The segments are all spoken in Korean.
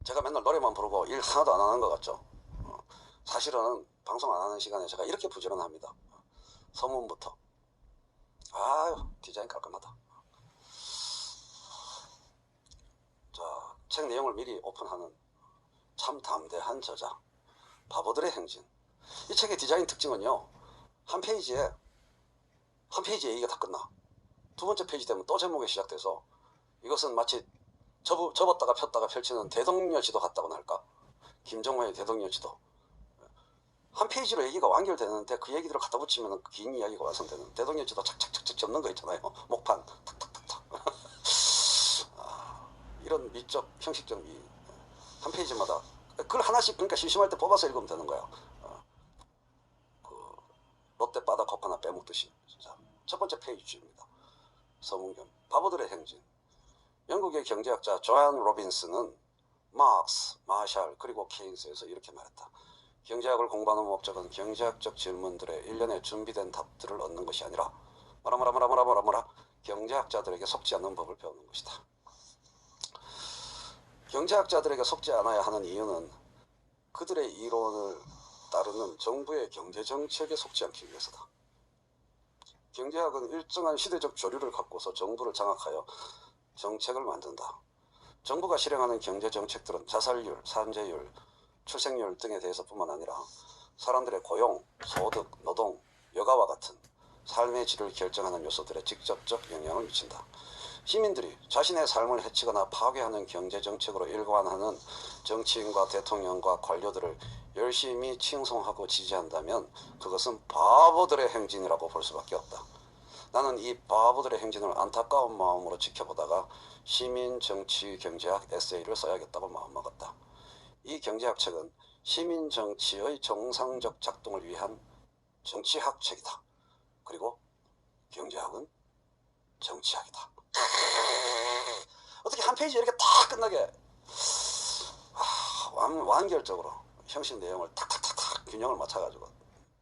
제가 맨날 노래만 부르고 일 하나도 안 하는 것 같죠? 사실은 방송 안 하는 시간에 제가 이렇게 부지런합니다. 서문부터. 아유, 디자인 깔끔하다. 자, 책 내용을 미리 오픈하는 참 담대한 저자, 바보들의 행진. 이 책의 디자인 특징은요, 한 페이지에 얘기가 다 끝나. 두 번째 페이지 되면 또 제목이 시작돼서, 이것은 마치 접었다가 폈다가 펼치는 대동여지도 같다고나 할까? 김정호의 대동여지도. 한 페이지로 얘기가 완결되는데 그 얘기들을 갖다 붙이면 긴 이야기가 완성되는, 대동여지도 착착착착 접는 거 있잖아요. 목판 탁탁탁탁. 이런 미적 형식적 한 페이지마다 글 하나씩, 그러니까 심심할 때 뽑아서 읽으면 되는 거야. 그 롯데 바다 컵 하나 빼먹듯이. 자, 첫 번째 페이지입니다. 서문경, 바보들의 행진. 영국의 경제학자 조안 로빈스는 막스, 마샬, 그리고 케인스에서 이렇게 말했다. 경제학을 공부하는 목적은 경제학적 질문들의 일련의 준비된 답들을 얻는 것이 아니라 경제학자들에게 속지 않는 법을 배우는 것이다. 경제학자들에게 속지 않아야 하는 이유는 그들의 이론을 따르는 정부의 경제정책에 속지 않기 위해서다. 경제학은 일정한 시대적 조류를 갖고서 정부를 장악하여 정책을 만든다. 정부가 실행하는 경제정책들은 자살률, 산재율, 출생률 등에 대해서뿐만 아니라 사람들의 고용, 소득, 노동, 여가와 같은 삶의 질을 결정하는 요소들에 직접적 영향을 미친다. 시민들이 자신의 삶을 해치거나 파괴하는 경제정책으로 일관하는 정치인과 대통령과 관료들을 열심히 칭송하고 지지한다면 그것은 바보들의 행진이라고 볼 수밖에 없다. 나는 이 바보들의 행진을 안타까운 마음으로 지켜보다가 시민 정치 경제학 에세이를 써야겠다고 마음먹었다. 이 경제학 책은 시민 정치의 정상적 작동을 위한 정치학 책이다. 그리고 경제학은 정치학이다. 어떻게 한 페이지 이렇게 탁 끝나게 완결적으로 형식 내용을 탁탁탁탁 균형을 맞춰가지고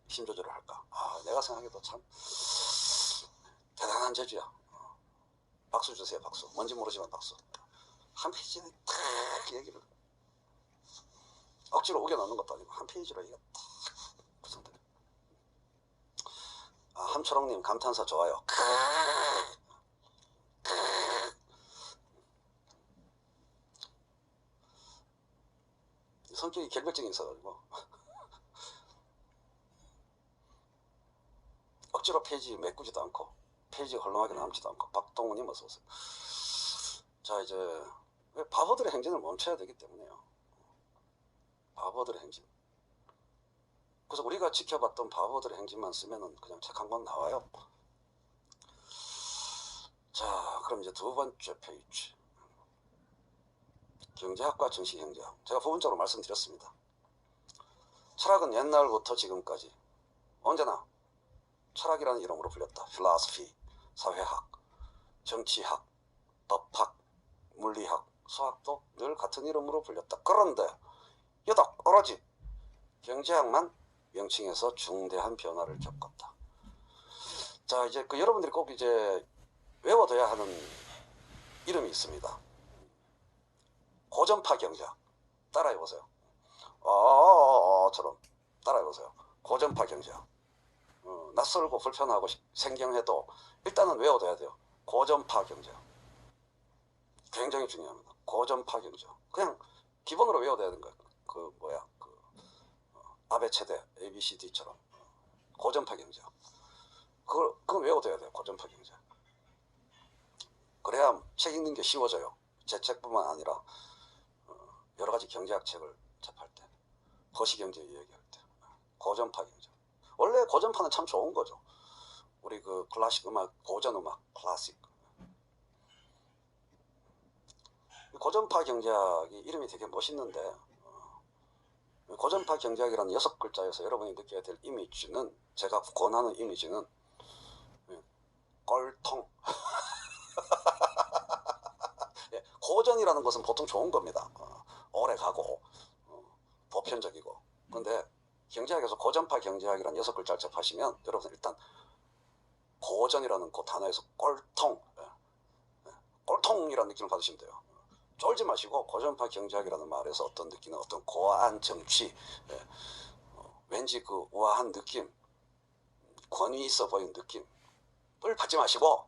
힘 조절을 할까? 내가 생각해도 참 대단한 재주야. 박수 주세요, 박수. 뭔지 모르지만 박수. 한 페이지에 탁 얘기를 억지로 우겨넣는 것도 아니고 한 페이지로 얘기가 탁 구성돼. 함초롱님 감탄사 좋아요. 성격이 결벽증이 있어가지고 억지로 페이지 메꾸지도 않고 페이지가 헐렁하게 남지도 않고. 박동훈님 어서오세요. 자, 이제 바보들의 행진을 멈춰야 되기 때문에요. 바보들의 행진. 그래서 우리가 지켜봤던 바보들의 행진만 쓰면은 그냥 책 한 권 나와요. 자, 그럼 이제 두 번째 페이지. 경제학과 정치경제학. 제가 부분적으로 말씀드렸습니다. 철학은 옛날부터 지금까지 언제나 철학이라는 이름으로 불렸다. 필라소피, 사회학, 정치학, 법학, 물리학, 수학도 늘 같은 이름으로 불렸다. 그런데 유독 오로지 경제학만 명칭에서 중대한 변화를 겪었다. 자, 이제 여러분들이 꼭 이제 외워둬야 하는 이름이 있습니다. 고전파 경제학. 따라해보세요. 처럼 따라해보세요. 고전파 경제학. 낯설고 불편하고 생경해도 일단은 외워둬야 돼요. 고전파 경제학. 굉장히 중요합니다. 고전파 경제학. 그냥 기본으로 외워둬야 되는 거예요. 아베체대 ABCD처럼 고전파 경제학. 그건 외워둬야 돼요. 고전파 경제학. 그래야 책 읽는 게 쉬워져요. 제 책뿐만 아니라 여러 가지 경제학 책을 접할 때, 거시경제 이야기할 때, 고전파 경제. 원래 고전파는 참 좋은 거죠. 우리 클래식 음악, 고전 음악, 클래식. 고전파 경제학이 이름이 되게 멋있는데, 고전파 경제학이라는 6글자에서 여러분이 느껴야 될 이미지는, 제가 권하는 이미지는 꼴통. 고전이라는 것은 보통 좋은 겁니다. 오래 가고 보편적이고. 그런데 경제학에서 고전파 경제학이라는 6글자를 접하시면 여러분 일단 고전이라는 그 단어에서 꼴통이라는 느낌을 받으시면 돼요. 쫄지 마시고 고전파 경제학이라는 말에서 어떤 느끼는 어떤 고아한 정치, 왠지 그 우아한 느낌, 권위 있어 보이는 느낌을 받지 마시고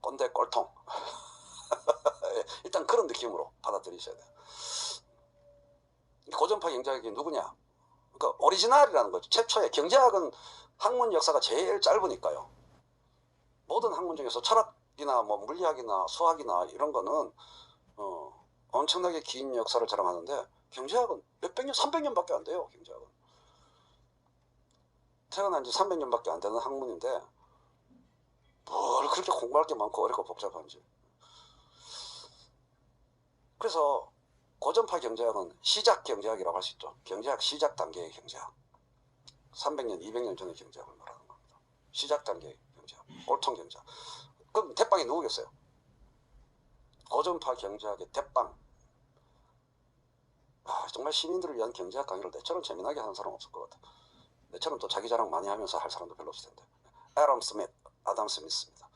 꼰대 꼴통 일단 그런 느낌으로 받아들이셔야 돼요. 고전파 경제학이 누구냐? 그러니까 오리지널이라는 거죠. 최초의 경제학은 학문 역사가 제일 짧으니까요. 모든 학문 중에서 철학이나 뭐 물리학이나 수학이나 이런 거는 엄청나게 긴 역사를 자랑하는데 경제학은 몇백 년, 300년밖에 안 돼요. 경제학은 태어난 지 300년밖에 안 되는 학문인데 뭘 그렇게 공부할 게 많고 어렵고 복잡한지. 그래서 고전파 경제학은 시작 경제학이라고 할 수 있죠. 경제학 시작 단계의 경제학. 300년, 200년 전의 경제학을 말하는 겁니다. 시작 단계의 경제학, 꼴통 경제학. 그럼 대빵이 누구겠어요? 고전파 경제학의 대빵. 정말 시민들을 위한 경제학 강의를 내처럼 재미나게 하는 사람 없을 것 같아. 내처럼 또 자기 자랑 많이 하면서 할 사람도 별로 없을 텐데. 아담 스미스입니다.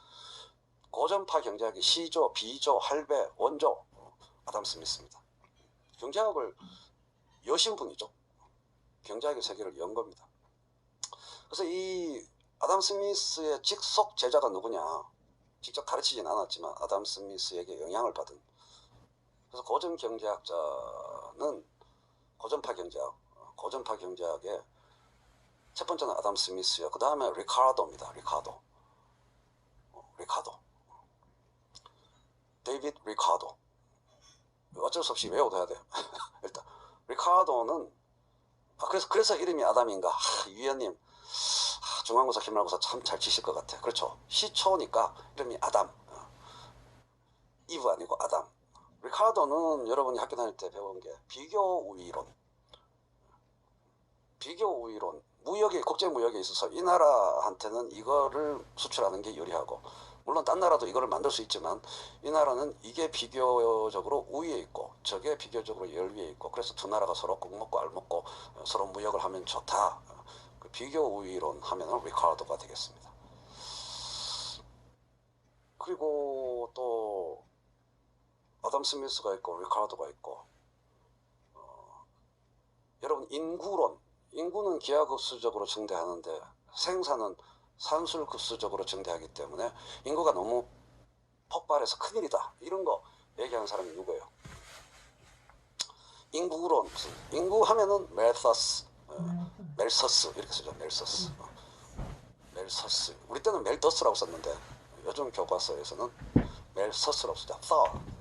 고전파 경제학의 시조, 비조, 할배, 원조 아담 스미스입니다. 경제학을 여신 분이죠. 경제학의 세계를 연 겁니다. 그래서 이 아담 스미스의 직속 제자가 누구냐? 직접 가르치진 않았지만 아담 스미스에게 영향을 받은. 그래서 고전 경제학자는 고전파 경제학의 첫 번째는 아담 스미스요. 그 다음에 리카도입니다. 리카도. 데이비드 리카도. 어쩔 수 없이 외워둬야 돼요. 일단 리카도는 그래서 이름이 아담인가? 위원님 중간고사 기말고사 참 잘 치실 것 같아. 그렇죠. 시초니까 이름이 아담. 이브 아니고 아담. 리카도는 여러분이 학교 다닐 때 배운 게 비교 우위론. 무역에, 국제무역에 있어서 이 나라한테는 이거를 수출하는 게 유리하고, 물론 딴 나라도 이거를 만들 수 있지만 이 나라는 이게 비교적으로 우위에 있고 저게 비교적으로 열위에 있고, 그래서 두 나라가 서로 국 먹고 알 먹고 서로 무역을 하면 좋다. 그 비교 우위론 하면은 리카도가 되겠습니다. 그리고 또 아담 스미스가 있고 리카도가 있고, 여러분 인구는 기하급수적으로 증대하는데 생산은 산술급수적으로 증대하기 때문에 인구가 너무 폭발해서 큰일이다. 이런 거 얘기하는 사람이 누구예요? 인구 하면은 멜서스 이렇게 쓰죠. 멜서스. 우리 때는 멜더스라고 썼는데 요즘 교과서에서는 멜서스라고 쓰죠.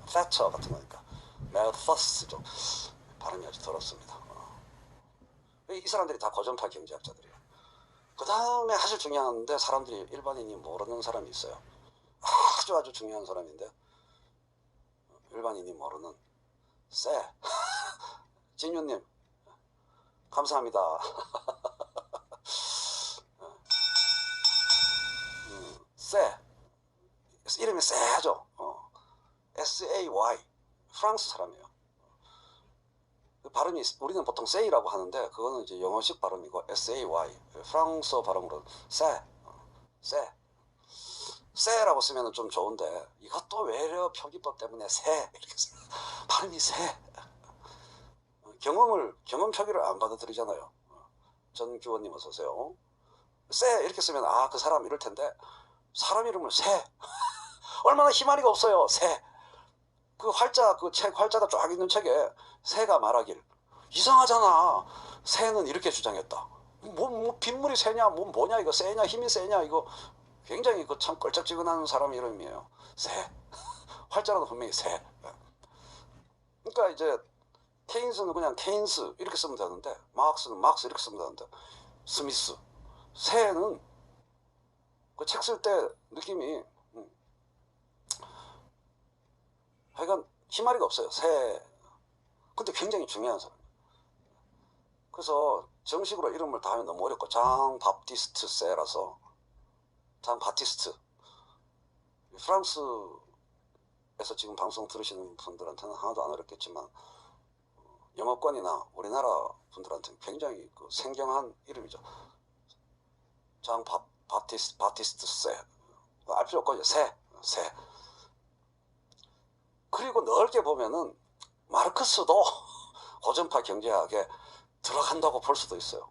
thatcher 같은 거니까 멜서스죠. 발음이 아주 더럽습니다. 이 사람들이 다 고전파 경제학자들이에요. 그 다음에 아주 중요한데 사람들이 일반인이 모르는 사람이 있어요. 아주 중요한 사람인데 일반인이 모르는 진유님 감사합니다. 이름이 세하죠. SAY 프랑스 사람이에요. 발음이 우리는 보통 say라고 하는데 그거는 이제 영어식 발음이고 SAY 프랑스어 발음으로 세라고 쓰면 좀 좋은데 이것도 외려 표기법 때문에 이렇게 발음이 경험 표기를 안 받아들이잖아요. 전규원님 어서 오세요. 이렇게 쓰면 그 사람 이럴 텐데 사람 이름을 얼마나 희망이가 없어요. 그 책 활자가 쫙 있는 책에 새가 말하길 이상하잖아. 새는 이렇게 주장했다. 빗물이 새냐 뭐냐 이거 세냐 힘이 세냐 이거 굉장히 참 껄쩍지근한 사람 이름이에요. 활자로는 분명히 그러니까 이제 케인스는 그냥 케인스 이렇게 쓰면 되는데 마크스는 막스 이렇게 쓰면 되는데 스미스 새는 그 책 쓸 때 느낌이 하여간 희마리가 없어요. 근데 굉장히 중요한 사람. 그래서 정식으로 이름을 다 하면 너무 어렵고 장 바티스트 세라서 장 바티스트. 프랑스에서 지금 방송 들으시는 분들한테는 하나도 안 어렵겠지만 영어권이나 우리나라 분들한테는 굉장히 생경한 이름이죠. 장 바티스트 세. 알 필요 없고 새. 그리고 넓게 보면은 마르크스도 고전파 경제학에 들어간다고 볼 수도 있어요.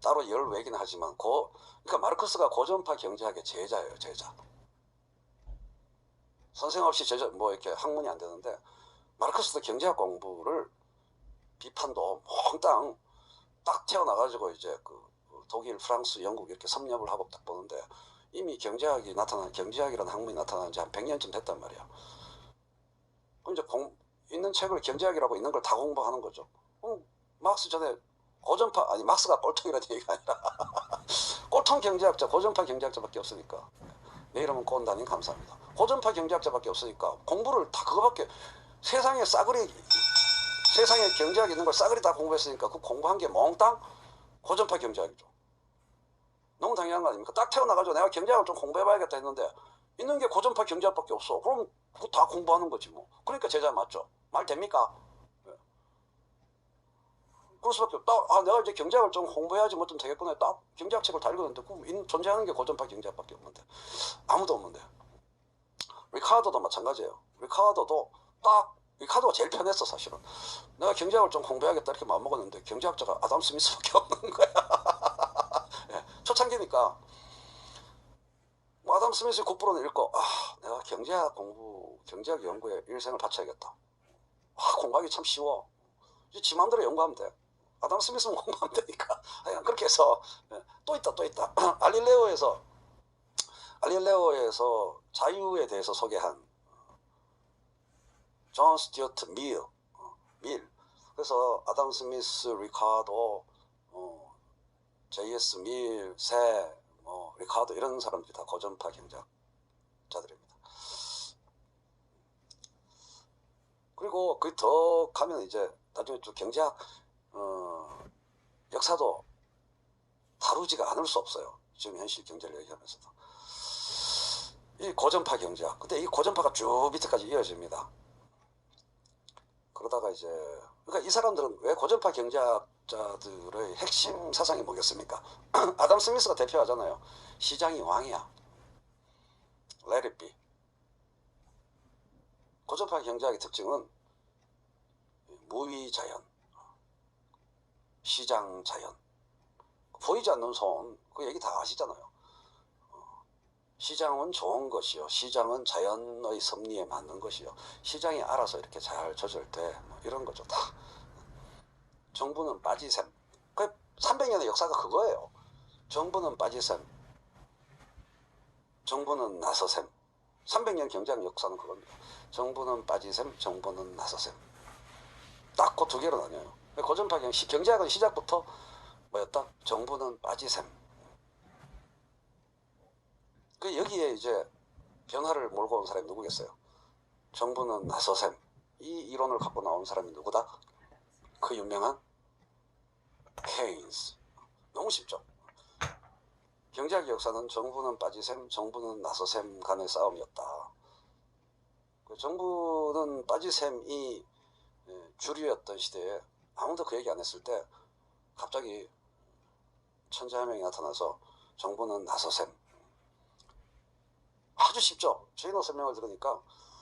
따로 열외긴 하지만 그러니까 마르크스가 고전파 경제학의 제자예요. 제자. 선생 없이 제자 뭐 이렇게 학문이 안 되는데 마르크스도 경제학 공부를 비판도 몽땅 딱 태어나가지고 이제 그 독일, 프랑스, 영국 이렇게 섭렵을 하고 딱 보는데 이미 경제학이라는 학문이 나타난 지 한 100년쯤 됐단 말이야. 그럼 이제 있는 책을 경제학이라고 있는 걸 다 공부하는 거죠. 막스 전에 고전파, 아니 막스가 꼴통이라는 얘기가 아니라 꼴통 경제학자, 고전파 경제학자밖에 없으니까. 내 이름은 꼰다님 감사합니다. 고전파 경제학자밖에 없으니까 공부를 다 그거밖에, 세상에 경제학 있는 걸 싸그리 다 공부했으니까 그 공부한 게 몽땅 고전파 경제학이죠. 너무 당연한 거 아닙니까? 딱 태어나가지고 내가 경제학을 좀 공부해봐야겠다 했는데 있는 게 고전파 경제학밖에 없어. 그럼 그거 다 공부하는 거지 뭐. 그러니까 제자 맞죠? 말 됩니까? 네. 그럴 수밖에 없다. 내가 이제 경제학을 좀 공부해야지 뭐 좀 되겠구나. 딱 경제학 책을 다 읽었는데 그럼 존재하는 게 고전파 경제학밖에 없는데 아무도 없는데. 리카르도도 마찬가지예요. 리카르도가 제일 편했어 사실은. 내가 경제학을 좀 공부해야겠다 이렇게 마음먹었는데 경제학자가 아담 스미스밖에 없는 거야. 네, 초창기니까 아담 스미스 국부론을 읽고 내가 경제학 연구에 일생을 바쳐야겠다. 공부하기 참 쉬워. 이제 지 마음대로 연구하면 돼. 아담 스미스는 공부하면 되니까. 그렇게 해서 또 있다. 알릴레오에서 자유에 대해서 소개한 존 스튜어트 밀. 그래서 아담 스미스, 리카르도, J.S. 밀, 리카르도 이런 사람들이 다 고전파 경제학자들입니다. 그리고 그 더 가면 이제 나중에 좀 경제학 역사도 다루지가 않을 수 없어요. 지금 현실 경제를 얘기하면서도. 이 고전파 경제학. 근데 이 고전파가 쭉 밑에까지 이어집니다. 그러다가 이제 그러니까 이 사람들은 왜 고전파 경제학자들의 핵심 사상이 뭐겠습니까? 아담 스미스가 대표하잖아요. 시장이 왕이야. Let it be. 고전파 경제학의 특징은 무위자연, 시장자연, 보이지 않는 손, 그 얘기 다 아시잖아요. 시장은 좋은 것이요, 시장은 자연의 섭리에 맞는 것이요, 시장이 알아서 이렇게 잘 조절돼, 이런 거죠. 다 정부는 빠지셈. 그 300년의 역사가 그거예요. 정부는 빠지셈, 정부는 나서셈. 300년 경제학 역사는 그겁니다. 정부는 빠지셈, 정부는 나서셈. 딱 그 두 개로 나뉘어요. 고전파 경제학은 시작부터 뭐였다? 정부는 빠지셈. 그 여기에 이제 변화를 몰고 온 사람이 누구겠어요? 정부는 나서셈. 이 이론을 갖고 나온 사람이 누구다? 그 유명한 케인스. 너무 쉽죠? 경제학 역사는 정부는 빠지셈, 정부는 나서셈 간의 싸움이었다. 정부는 빠지셈이 주류였던 시대에 아무도 그 얘기 안 했을 때 갑자기 천재 한 명이 나타나서 정부는 나서셈. 아주 쉽죠? 제인어 설명을 들으니까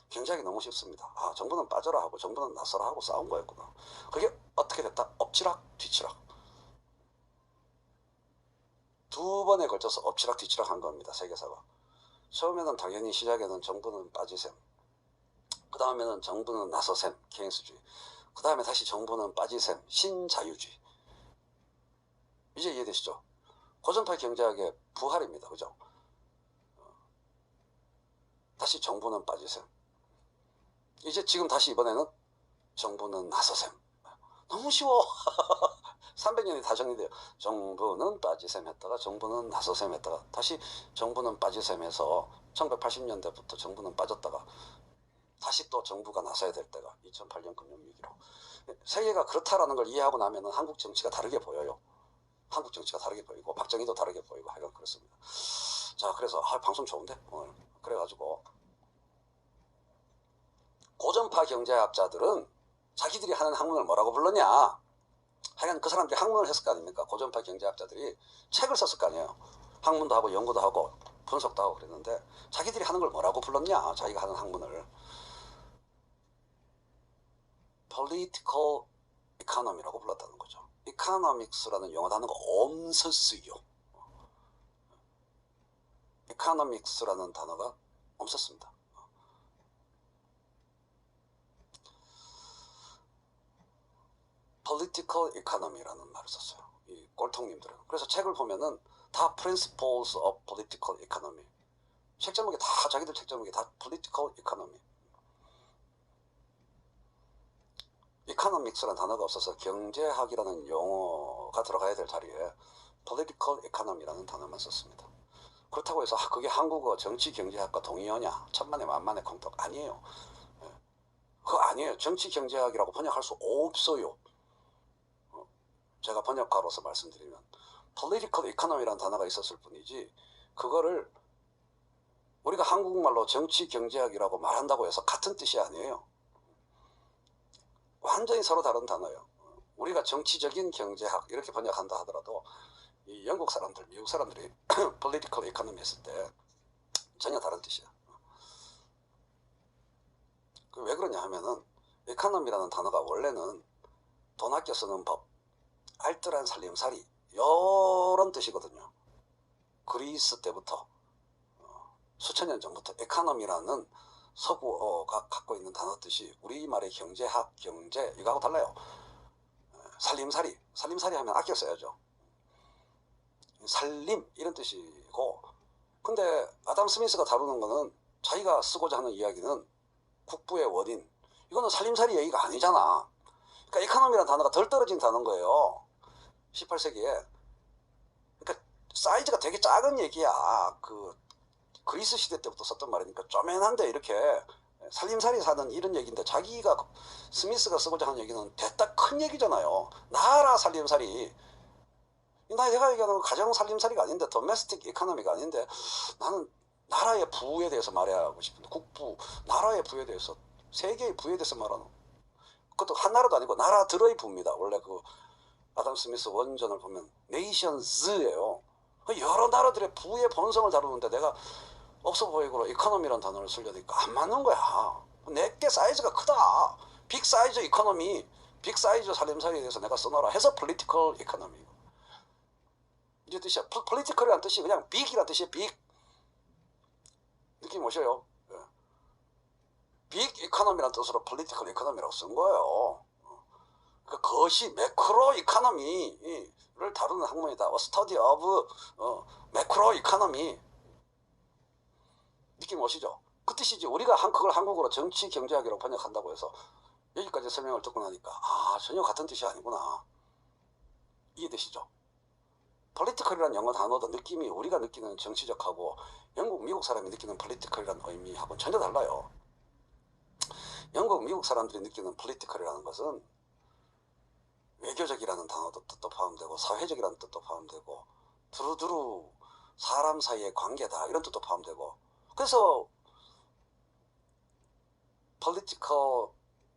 굉장히 너무 쉽습니다. 정부는 빠져라 하고 정부는 나서라 하고 싸운 거였구나. 그게 어떻게 됐다? 엎치락 뒤치락. 두 번에 걸쳐서 엎치락 뒤치락 한 겁니다. 세계사가. 처음에는 당연히 시작에는 정부는 빠지셈, 그 다음에는 정부는 나서셈, 케인스주의, 그 다음에 다시 정부는 빠지셈, 신자유주의. 이제 이해되시죠? 고전파 경제학의 부활입니다. 그죠? 다시 정부는 빠지셈. 이제 지금 다시 이번에는 정부는 나서셈. 너무 쉬워. 300년이 다 정리돼요. 정부는 빠지셈 했다가 정부는 나서셈 했다가 다시 정부는 빠지셈에서 1980년대부터 정부는 빠졌다가 다시 또 정부가 나서야 될 때가 2008년 금융위기로. 세계가 그렇다라는 걸 이해하고 나면 한국 정치가 다르게 보여요. 한국 정치가 다르게 보이고 박정희도 다르게 보이고 하여간 그렇습니다. 자, 그래서 방송 좋은데 오늘 그래가지고 고전파 경제학자들은 자기들이 하는 학문을 뭐라고 불렀냐? 하여간 그 사람들이 학문을 했을 거 아닙니까? 고전파 경제학자들이 책을 썼을 거 아니에요. 학문도 하고 연구도 하고 분석도 하고 그랬는데 자기들이 하는 걸 뭐라고 불렀냐? 자기가 하는 학문을 political economy라고 불렀다는 거죠. economics라는 영어 단어가 없었어요. economics라는 단어가 없었습니다. political economy라는 말을 썼어요. 이 꼴통님들은. 그래서 책을 보면은 다 principles of political economy. 책 제목이 다 자기들 책 제목이 다 political economy. economics라는 단어가 없어서 경제학이라는 용어가 들어가야 될 자리에 political economy라는 단어만 썼습니다. 그렇다고 해서 그게 한국어 정치 경제학과 동의어냐? 천만에 만만의 공덕 아니에요. 그거 아니에요. 정치 경제학이라고 번역할 수 없어요. 제가 번역가로서 말씀드리면 political economy라는 단어가 있었을 뿐이지 그거를 우리가 한국말로 정치 경제학이라고 말한다고 해서 같은 뜻이 아니에요. 완전히 서로 다른 단어예요. 우리가 정치적인 경제학 이렇게 번역한다 하더라도 이 영국 사람들, 미국 사람들이 political economy 했을 때 전혀 다른 뜻이야. 왜 그러냐 하면은 economy라는 단어가 원래는 돈 아껴 쓰는 법, 알뜰한 살림살이 이런 뜻이거든요. 그리스 때부터 수천 년 전부터 economy라는 서구어가 갖고 있는 단어 뜻이 우리말의 경제학, 경제 이거하고 달라요. 살림살이, 살림살이 하면 아껴 써야죠. 살림 이런 뜻이고 근데 아담 스미스가 다루는 거는 자기가 쓰고자 하는 이야기는 국부의 원인 이거는 살림살이 얘기가 아니잖아. 그러니까 economy라는 단어가 덜 떨어진 단어인 거예요. 18세기에. 그러니까 사이즈가 되게 작은 얘기야. 그리스 시대 때부터 썼던 말이니까 쪼맨한데 이렇게 살림살이 사는 이런 얘기인데 자기가 스미스가 쓰고자 하는 얘기는 대따 큰 얘기잖아요. 나라 살림살이. 내가 얘기하는 건 가정 살림살이가 아닌데 도메스틱 이코노미가 아닌데 나는 나라의 부에 대해서 말해야 하고 싶은데 국부, 나라의 부에 대해서 세계의 부에 대해서 말하는 그것도 한 나라도 아니고 나라들의 부입니다. 원래 그 아담 스미스 원전을 보면 네이션즈예요. 여러 나라들의 부의 본성을 다루는데 내가 없어 보이고 이코노미라는 단어를 쓰려니까 안 맞는 거야. 내게 사이즈가 크다. 빅 사이즈 이코노미, 빅 사이즈 살림살이에 대해서 내가 써놔라 해서 political economy. 이제 뜻이야. political이라는 뜻이 그냥 빅이라는 뜻이에요. 빅. 느낌 오셔요? 빅 이코노미라는 뜻으로 political economy라고 쓴 거예요. 그것이 매크로 이코노미를 다루는 학문이다. study of 매크로 이코노미. 느낌 오시죠? 그 뜻이지. 우리가 그걸 한국어로 정치 경제학이라고 번역한다고 해서 여기까지 설명을 듣고 나니까 전혀 같은 뜻이 아니구나. 이해되시죠? political이라는 영어 단어도 느낌이 우리가 느끼는 정치적하고 영국, 미국 사람이 느끼는 political이라는 의미하고는 전혀 달라요. 영국, 미국 사람들이 느끼는 political이라는 것은 외교적이라는 단어도 뜻도 포함되고 사회적이라는 뜻도 포함되고 두루두루 사람 사이의 관계다 이런 뜻도 포함되고 그래서 political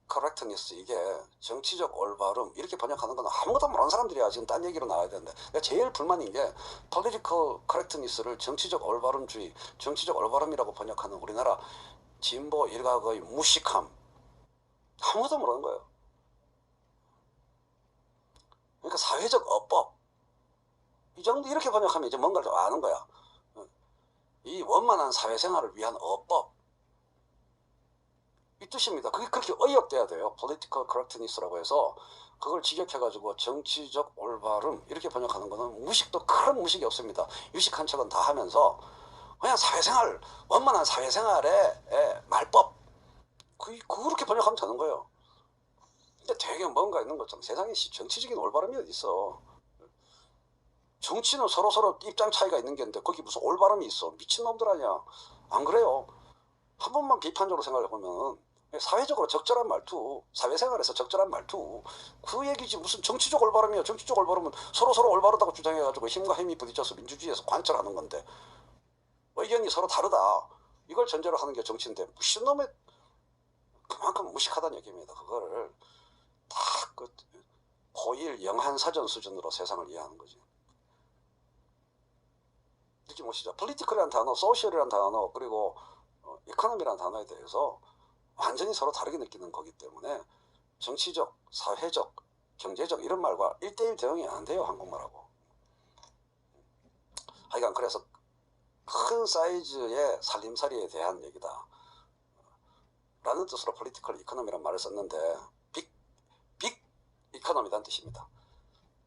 correctness 이게 정치적 올바름 이렇게 번역하는 건 아무것도 모르는 사람들이야. 지금 딴 얘기로 나와야 되는데 내가 제일 불만인 게 political correctness를 정치적 올바름주의, 정치적 올바름이라고 번역하는 우리나라 진보 일각의 무식함 아무것도 모르는 거예요. 그러니까 사회적 어법 이 정도 이렇게 번역하면 이제 뭔가를 좀 아는 거야. 이 원만한 사회생활을 위한 어법 이 뜻입니다. 그게 그렇게 의역돼야 돼요. political correctness라고 해서 그걸 직역해가지고 정치적 올바름 이렇게 번역하는 거는 무식도 큰 무식이 없습니다. 유식한 척은 다 하면서 그냥 사회생활 원만한 사회생활의 말법 그렇게 번역하면 되는 거예요. 근데 되게 뭔가 있는 것처럼 세상에 정치적인 올바름이 어디 있어. 정치는 서로서로 입장 차이가 있는 게 있는데 거기 무슨 올바름이 있어. 미친놈들 아니야. 안 그래요. 한 번만 비판적으로 생각해 보면 사회적으로 적절한 말투, 사회생활에서 적절한 말투 그 얘기지 무슨 정치적 올바름이야. 정치적 올바름은 서로서로 올바르다고 주장해가지고 힘과 힘이 부딪혀서 민주주의에서 관철하는 건데 의견이 서로 다르다. 이걸 전제로 하는 게 정치인데 무신놈의 그만큼 무식하다는 얘기입니다. 그거를 다 그 고일 영한사전 수준으로 세상을 이해하는 거지. 느낌 오시죠? 폴리티컬이라는 단어, 소셜이라는 단어, 그리고 이코노미라는 단어에 대해서 완전히 서로 다르게 느끼는 거기 때문에 정치적, 사회적, 경제적 이런 말과 1대1 대응이 안 돼요, 한국말하고. 하여간 그래서 큰 사이즈의 살림살이에 대한 얘기다 라는 뜻으로 폴리티컬 이코노미라는 말을 썼는데 빅 이코노미라는 뜻입니다.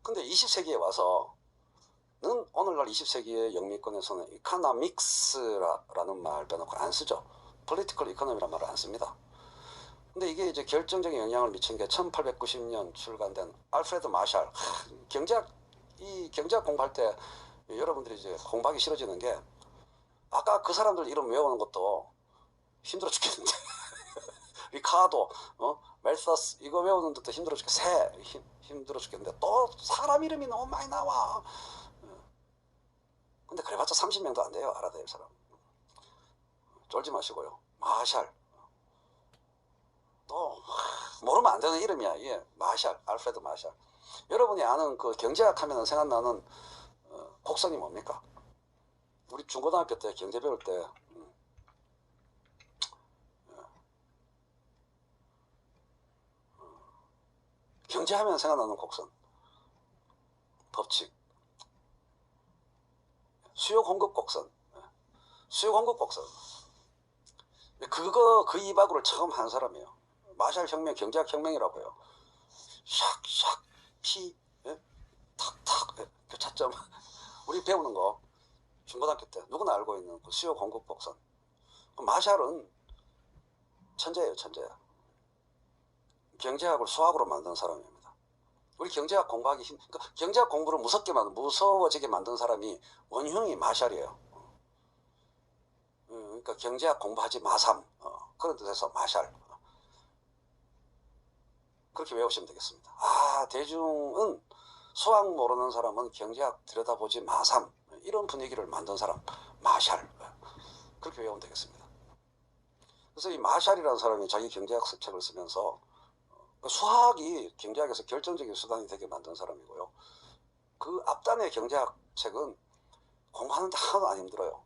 근데 20세기에 와서는 오늘날 20세기의 영미권에서는 이코노믹스라는 말 빼놓고 안 쓰죠. 폴리티컬 이코노미라는 말을 안 씁니다. 근데 이게 이제 결정적인 영향을 미친 게 1890년 출간된 알프레드 마샬. 경제학 공부할 때 여러분들이 이제 공부하기 싫어지는 게 아까 그 사람들 이름 외우는 것도 힘들어 죽겠는데 리카도, 멜서스 이거 외우는 것도 힘들어 죽겠는데 힘들어 죽겠는데 또 사람 이름이 너무 많이 나와. 근데 그래봤자 30명도 안 돼요, 알아야 될 사람. 쫄지 마시고요. 마샬. 또 모르면 안 되는 이름이야. 이게 마샬, 알프레드 마샬. 여러분이 아는 그 경제학 하면 생각나는 곡선이 뭡니까? 우리 중고등학교 때 경제 배울 때 경제하면 생각나는 곡선, 법칙, 수요 공급 곡선, 수요 공급 곡선. 그 이바구를 처음 한 사람이에요. 마샬 혁명, 경제학 혁명이라고 해요. 샥샥 피, 탁탁 교차점. 우리 배우는 거 중고등학교 때 누구나 알고 있는 그 수요 공급 곡선. 마샬은 천재예요, 천재야. 경제학을 수학으로 만든 사람입니다. 우리 경제학 공부하기 그러니까 경제학 공부를 무서워지게 만든 사람이 원흉이 마샬이에요. 그러니까 경제학 공부하지 마삼, 그런 뜻에서 마샬. 그렇게 외우시면 되겠습니다. 대중은 수학 모르는 사람은 경제학 들여다보지 마삼, 이런 분위기를 만든 사람 마샬. 그렇게 외우면 되겠습니다. 그래서 이 마샬이라는 사람이 자기 경제학 책을 쓰면서 수학이 경제학에서 결정적인 수단이 되게 만든 사람이고요. 그 앞단의 경제학 책은 공부하는데 하나도 안 힘들어요.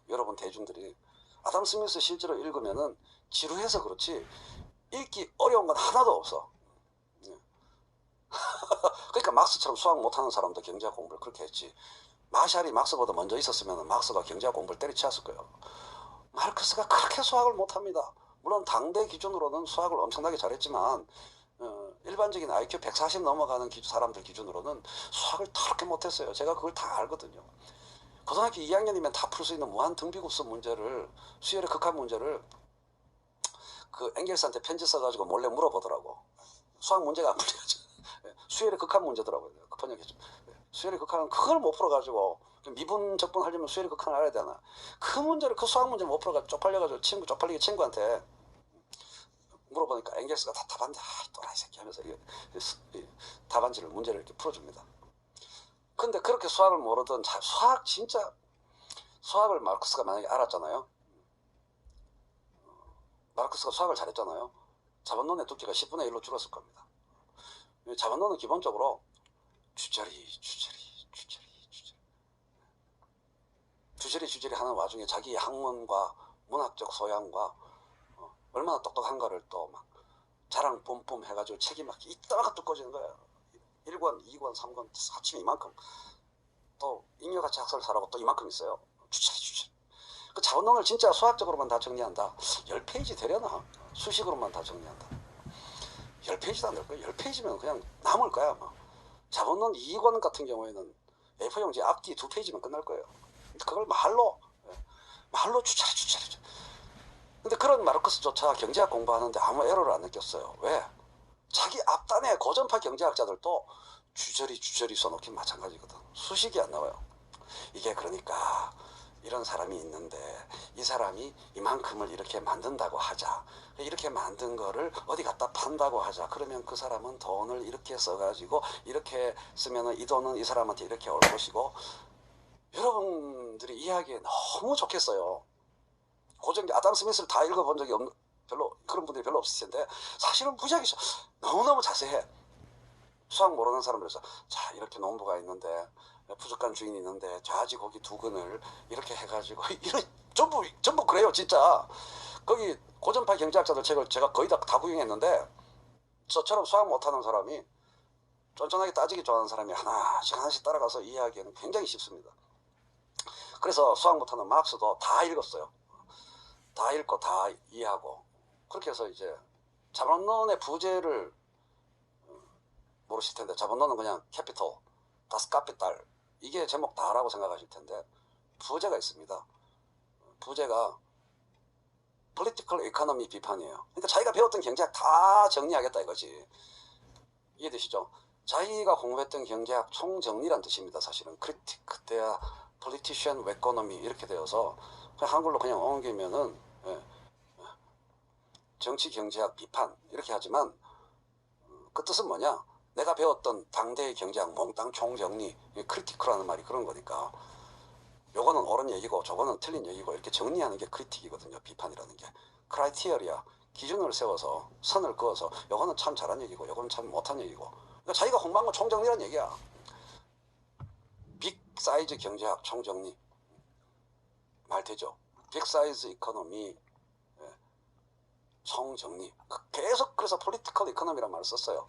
여러분 대중들이 아담 스미스 실제로 읽으면은 지루해서 그렇지 읽기 어려운 건 하나도 없어. 그러니까 막스처럼 수학 못하는 사람도 경제학 공부를 그렇게 했지. 마샬이 막스보다 먼저 있었으면 막스가 경제학 공부를 때려치웠을 거예요. 마르크스가 그렇게 수학을 못합니다. 물론 당대 기준으로는 수학을 엄청나게 잘했지만 일반적인 IQ 140 넘어가는 사람들 기준으로는 수학을 더럽게 못했어요. 제가 그걸 다 알거든요. 고등학교 2학년이면 다 풀 수 있는 무한 등비급수 문제를, 수열의 극한 문제를 그 엥겔스한테 편지 써가지고 몰래 물어보더라고. 수학 문제가 안 풀려가지고 수열의 극한 문제더라고요. 번역했죠. 수열의 극한은 그걸 못 풀어가지고 미분 적분 하려면 수열의 극한을 알아야 되나. 그 문제를, 그 수학 문제를 못 풀어가지고 쪽팔려가지고 쪽팔리게 친구한테 물어보니까 엥겔스가 다 답안지, 또라이 새끼 하면서 답안지를 문제를 이렇게 풀어줍니다. 근데 그렇게 수학을 모르던 수학을 마르크스가 만약에 알았잖아요. 마르크스가 수학을 잘했잖아요. 자본론의 두께가 10분의 1로 줄었을 겁니다. 자본론은 기본적으로 주저리 하는 와중에 자기 학문과 문학적 소양과 얼마나 똑똑한가를 또 막 자랑 뿜뿜 해가지고 책이 막 이따가 두꺼워지는 거예요. 1권, 2권, 3권 합치면 이만큼. 또 잉여가치 학설사라고 또 이만큼 있어요. 주저리. 그 자본론을 진짜 수학적으로만 다 정리한다. 10페이지 되려나? 수식으로만 다 정리한다. 10페이지도 안 될 거예요. 10페이지면 그냥 남을 거야 아마. 자본론 2권 같은 경우에는 A4용지 앞뒤 2페이지면 끝날 거예요. 그걸 말로 주저리. 근데 그런 마르크스조차 경제학 공부하는데 아무 에러를 안 느꼈어요. 왜? 자기 앞단의 고전파 경제학자들도 주저리 써놓긴 마찬가지거든. 수식이 안 나와요. 이게 그러니까 이런 사람이 있는데 이 사람이 이만큼을 이렇게 만든다고 하자. 이렇게 만든 거를 어디 갖다 판다고 하자. 그러면 그 사람은 돈을 이렇게 써가지고 이렇게 쓰면은 이 돈은 이 사람한테 이렇게 올 것이고. 여러분들이 이해하기에 너무 좋겠어요. 고전 아담 스미스를 다 읽어본 적이 없는, 별로 그런 분들이 별로 없을 텐데 사실은 무지하게 너무너무 자세해. 수학 모르는 사람들에서 자 이렇게 농부가 있는데 부족한 주인이 있는데 돼지 고기 2근을 이렇게 해가지고 이런 전부 그래요 진짜. 거기 고전파 경제학자들 책을 제가 거의 다 구경했는데 저처럼 수학 못하는 사람이 쫀쫀하게 따지기 좋아하는 사람이 하나씩 따라가서 이해하기에는 굉장히 쉽습니다. 그래서 수학 못하는 막스도 다 읽었어요. 다 읽고 다 이해하고 그렇게 해서 이제 자본론의 부재를 모르실 텐데 자본론은 그냥 캐피털, 다스 카피탈 이게 제목 다라고 생각하실 텐데 부재가 있습니다. 부재가 political economy 비판이에요. 그러니까 자기가 배웠던 경제학 다 정리하겠다 이거지. 이해되시죠? 자기가 공부했던 경제학 총정리란 뜻입니다. 사실은 critic, 대야, politician, economy 이렇게 되어서 그냥 한글로 그냥 옮기면은 정치 경제학 비판 이렇게 하지만 그 뜻은 뭐냐? 내가 배웠던 당대의 경제학 몽땅 총정리, 크리티크라는 말이 그런 거니까 요거는 옳은 얘기고 저거는 틀린 얘기고 이렇게 정리하는 게 크리틱이거든요. 비판이라는 게. 크라이티어리아, 기준을 세워서 선을 그어서 요거는 참 잘한 얘기고 요거는 참 못한 얘기고 그러니까 자기가 공부한 건 총정리란 얘기야. 빅 사이즈 경제학 총정리 말 되죠? 빅 사이즈 이코노미 총정리 계속 그래서 폴리티컬 이코노미란 말을 썼어요.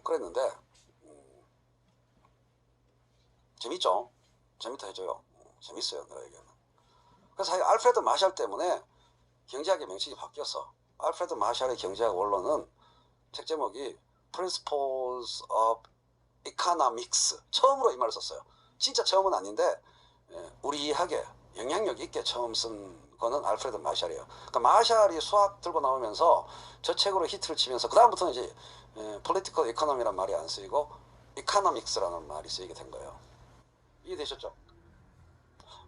그랬는데 재밌죠? 재밌다 해줘요. 재밌어요 내가 얘기하면. 그래서 알프레드 마샬 때문에 경제학의 명칭이 바뀌었어. 알프레드 마샬의 경제학 원론은 책 제목이 Principles of Economics 처음으로 이 말을 썼어요. 진짜 처음은 아닌데 우리 이해하게 영향력 있게 처음 쓴 거는 알프레드 마샬이에요. 그러니까 마샬이 수학 들고 나오면서 저 책으로 히트를 치면서 그 다음부터는 이제 Political Economy란 말이 안 쓰이고 Economics라는 말이 쓰이게 된 거예요. 이해되셨죠?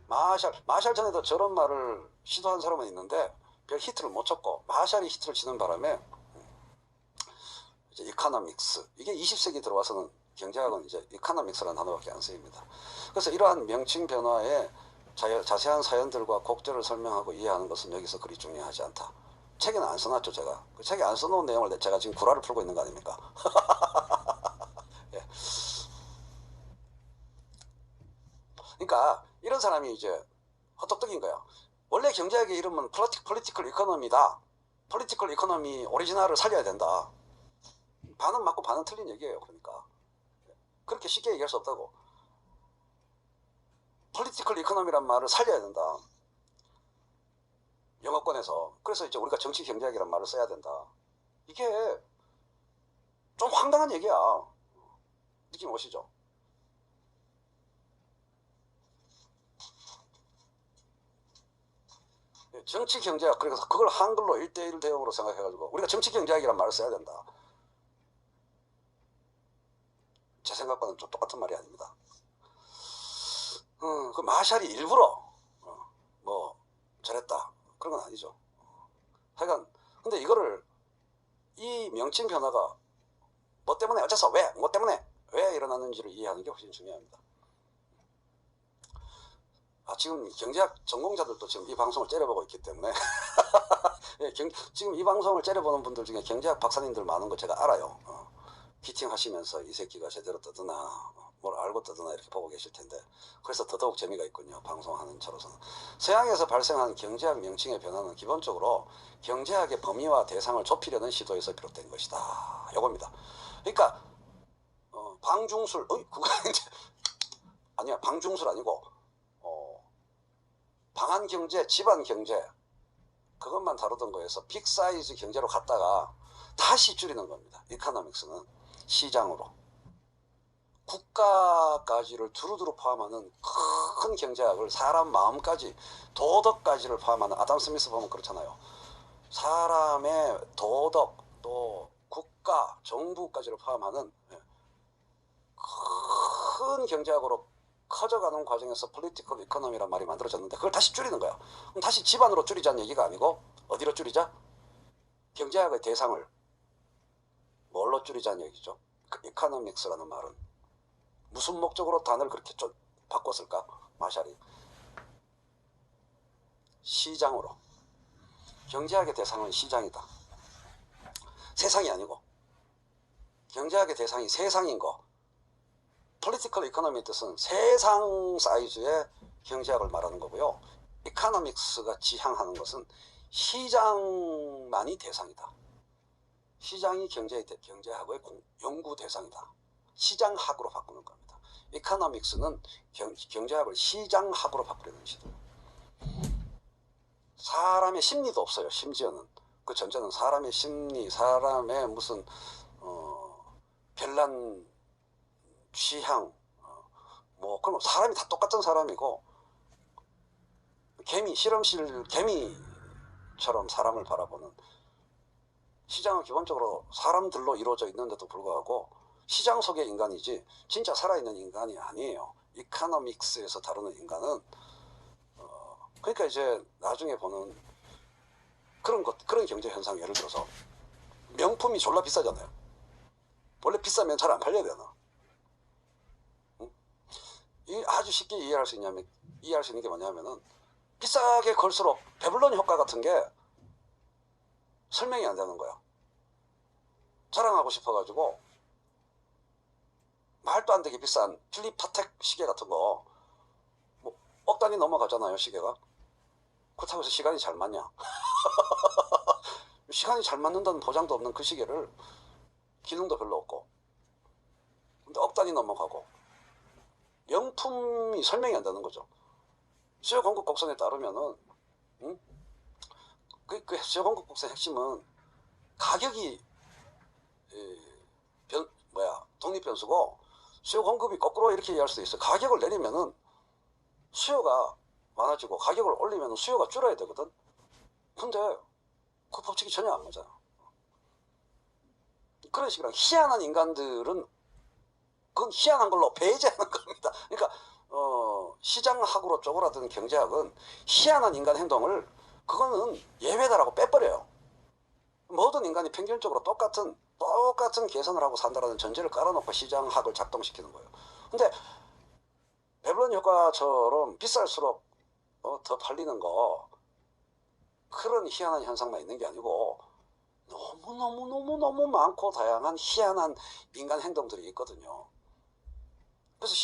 마샬 전에도 저런 말을 시도한 사람은 있는데 별 히트를 못 쳤고 마샬이 히트를 치는 바람에 이제 이코노믹스 이게 20세기 들어와서는 경제학은 이제 이코노믹스라는 단어밖에 안 쓰입니다. 그래서 이러한 명칭 변화에 자세한 사연들과 곡절을 설명하고 이해하는 것은 여기서 그리 중요하지 않다. 책에는 안 써놨죠 제가. 그 책에 안 써놓은 내용을 제가 지금 구라를 풀고 있는 거 아닙니까? 예. 그러니까 이런 사람이 이제 헛똑똑인 거야. 원래 경제학의 이름은 폴리티컬 이코노미다. 폴리티컬 이코노미 오리지널을 살려야 된다. 반은 맞고 반은 틀린 얘기예요. 그러니까 그렇게 쉽게 얘기할 수 없다고. 폴리티컬 이코노미란 말을 살려야 된다. 영어권에서. 그래서 이제 우리가 정치 경제학이란 말을 써야 된다. 이게 좀 황당한 얘기야. 느낌 오시죠? 정치 경제학, 그래서 그걸 한글로 1대1 대응으로 생각해가지고 우리가 정치 경제학이란 말을 써야 된다. 제 생각과는 좀 똑같은 말이 아닙니다. 그 마샬이 일부러 뭐 저랬다 그런 건 아니죠. 하여간 근데 이거를 이 명칭 변화가 뭐 때문에 어째서 뭐 때문에 왜 일어났는지를 이해하는 게 훨씬 중요합니다. 지금 경제학 전공자들도 지금 이 방송을 째려보고 있기 때문에 지금 이 방송을 째려보는 분들 중에 경제학 박사님들 많은 거 제가 알아요. 피팅 하시면서 이 새끼가 제대로 떠드나 뭘 알고 떠드나 이렇게 보고 계실 텐데 그래서 더더욱 재미가 있군요. 방송하는 차로서는. 서양에서 발생한 경제학 명칭의 변화는 기본적으로 경제학의 범위와 대상을 좁히려는 시도에서 비롯된 것이다. 요겁니다. 그러니까 방중술 그거 이제 아니야 방중술 아니고 방한경제, 집안경제 그것만 다루던 거에서 빅사이즈 경제로 갔다가 다시 줄이는 겁니다. 이코노믹스는 시장으로 국가까지를 두루두루 포함하는 큰 경제학을 사람 마음까지 도덕까지를 포함하는 아담 스미스 보면 그렇잖아요. 사람의 도덕 또 국가 정부까지를 포함하는 큰 경제학으로 커져가는 과정에서 폴리티컬 이코노미란 말이 만들어졌는데 그걸 다시 줄이는 거야. 그럼 다시 집안으로 줄이자는 얘기가 아니고 어디로 줄이자? 경제학의 대상을 뭘로 줄이자는 얘기죠. 그 이코노믹스라는 말은 무슨 목적으로 단어를 그렇게 좀 바꿨을까? 마샬이 시장으로. 경제학의 대상은 시장이다. 세상이 아니고 경제학의 대상이 세상인 거. Political Economy의 뜻은 세상 사이즈의 경제학을 말하는 거고요. Economics가 지향하는 것은 시장만이 대상이다. 시장이 경제학의 연구 대상이다. 시장학으로 바꾸는 겁니다. Economics는 경제학을 시장학으로 바꾸려는 시도. 사람의 심리도 없어요. 심지어는 그 전제는 사람의 심리, 사람의 무슨 별난 취향, 뭐 그런 사람이 다 똑같은 사람이고, 개미, 실험실 개미처럼 사람을 바라보는, 시장은 기본적으로 사람들로 이루어져 있는데도 불구하고 시장 속의 인간이지 진짜 살아있는 인간이 아니에요. 이코노믹스에서 다루는 인간은 그러니까 이제 나중에 보는 그런 경제 현상, 예를 들어서 명품이 졸라 비싸잖아요. 원래 비싸면 잘 안 팔려야 되나? 응? 이 아주 쉽게 이해할 수 있는 게 뭐냐면은, 비싸게 걸수록 배블론 효과 같은 게 설명이 안 되는 거야. 자랑하고 싶어가지고 말도 안 되게 비싼 필립 파텍 시계 같은 거 뭐 억 단위 넘어가잖아요, 시계가. 그렇다고 해서 시간이 잘 맞냐? 시간이 잘 맞는다는 보장도 없는 그 시계를, 기능도 별로 없고 근데 억 단위 넘어가고, 명품이 설명이 안 되는 거죠. 수요 공급 곡선에 따르면은, 응? 그 수요 공급 곡선의 핵심은 가격이 독립 변수고, 수요 공급이 거꾸로 이렇게 이해할 수 있어요. 가격을 내리면은 수요가 많아지고, 가격을 올리면 수요가 줄어야 되거든. 근데 그 법칙이 전혀 안 맞아요. 그런 식으로 희한한 인간들은 그건 희한한 걸로 배제하는 겁니다. 그러니까 시장학으로 쪼그라든 경제학은 희한한 인간 행동을, 그거는 예외다라고 빼버려요. 모든 인간이 평균적으로 똑같은 계산을 하고 산다라는 전제를 깔아놓고 시장학을 작동시키는 거예요. 근데 배블론 효과처럼 비쌀수록 더 팔리는 거, 그런 희한한 현상만 있는 게 아니고 너무 많고 다양한 희한한 인간 행동들이 있거든요. 그래서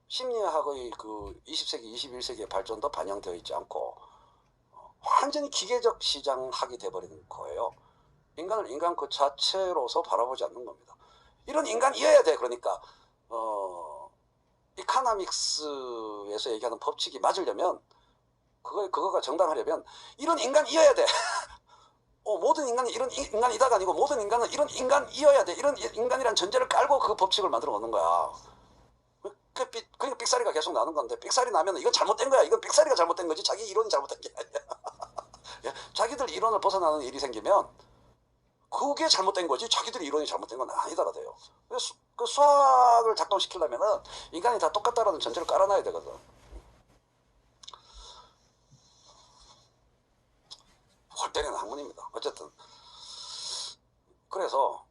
심리학의 그 20세기, 21세기의 발전도 반영되어 있지 않고 완전히 기계적 시장학이 돼버리는 거예요. 인간을 인간 그 자체로서 바라보지 않는 겁니다. 이런 인간이어야 돼. 그러니까 이코노믹스에서 얘기하는 법칙이 맞으려면, 그거가 정당하려면 이런 인간이어야 돼. 모든 인간이 이런 인간이다가 아니고 모든 인간은 이런 인간이어야 돼. 이런 인간이란 전제를 깔고 그 법칙을 만들어 놓는 거야. 그러니까 삑사리가 계속 나는 건데, 삑사리 나면 이건 잘못된 거야. 이건 삑사리가 잘못된 거지 자기 이론이 잘못된 게 아니야. 자기들 이론을 벗어나는 일이 생기면 그게 잘못된 거지 자기들이 이론이 잘못된 건 아니다가 돼요. 그 수학을 작동시키려면은 인간이 다 똑같다라는 전제를 깔아놔야 되거든. 홀 때리는 학문입니다. 어쨌든 그래서